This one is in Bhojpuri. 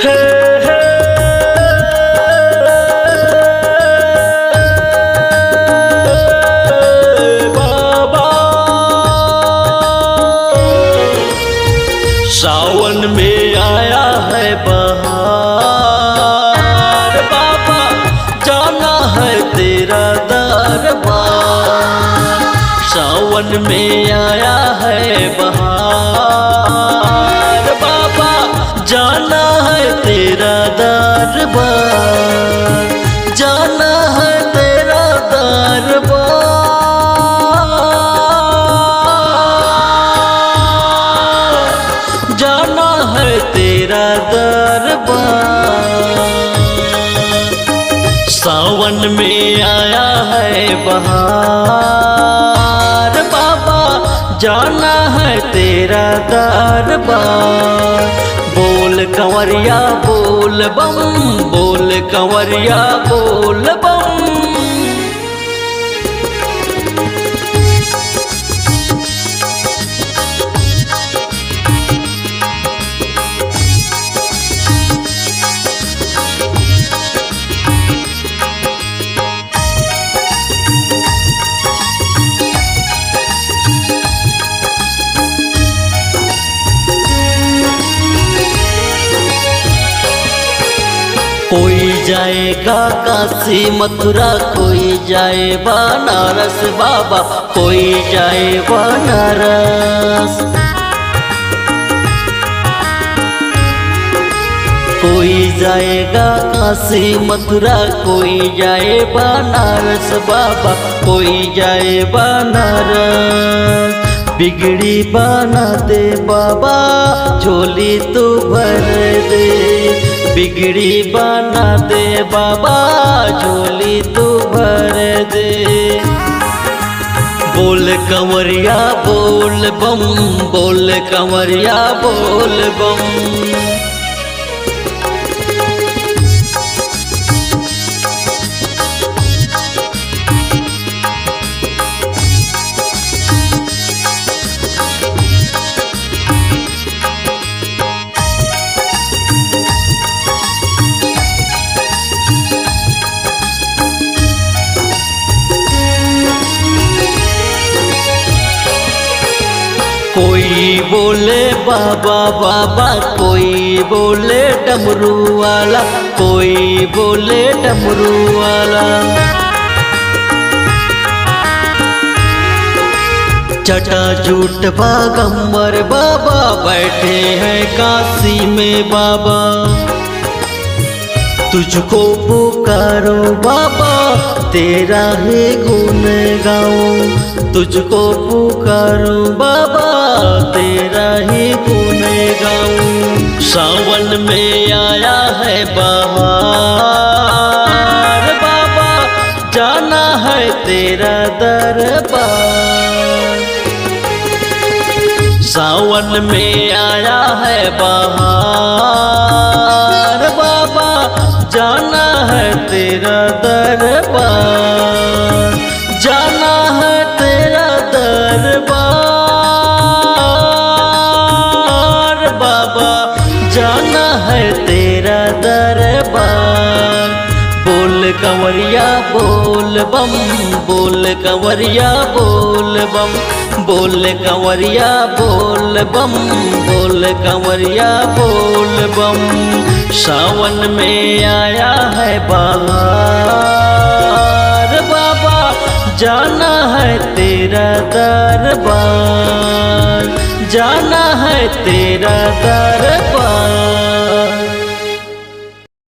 हे हे बाबा, सावन में आया है बहार, बाबा जाना है तेरा दरबार। सावन में आया है बहार, बाबा जाना है तेरा दरबार, जाना है तेरा दरबार, जाना है तेरा दरबार। सावन में आया है बहार, बाबा जाना है तेरा दरबार। बोल कंवरिया बोल बम, बोल कंवरिया बोल बम। कोई जाएगा काशी मथुरा, कोई जाए बनारस बाबा, कोई जाए बनारस। कोई जाएगा काशी मथुरा, कोई जाए बनारस बाबा, कोई जाए बनारस। बिगड़ी बना दे बाबा झोली तू भर दे, बिगड़ी बना दे बाबा झोली तू भर दे। बोल कंवरिया बोल बम, बोल कंवरिया बोल बम। कोई बोले बाबा बाबा, कोई बोले डमरू वाला, कोई बोले डमरू वाला। चटा झूठ बागंबर बाबा बैठे हैं काशी में बाबा। तुझको पुकारो बाबा तेरा ही गुण गाऊं, तुझको पुकारो बाबा तेरा ही गुण गाऊं। सावन में आया है बहार, बाबा जाना है तेरा दरबार। सावन में आया है बहार, बाबा जाना है तेरा दरबार, जाना है तेरा दरबार, बाबा जाना है तेरा दरबार। बोल कंवरिया बोल बम, बोल कंवरिया बोल बम, बोल कंवरिया बोल बम, बोल कंवरिया बोल बम। सावन में आया है बहार, बाबा जाना है तेरा दरबार, जाना है तेरा दरबार।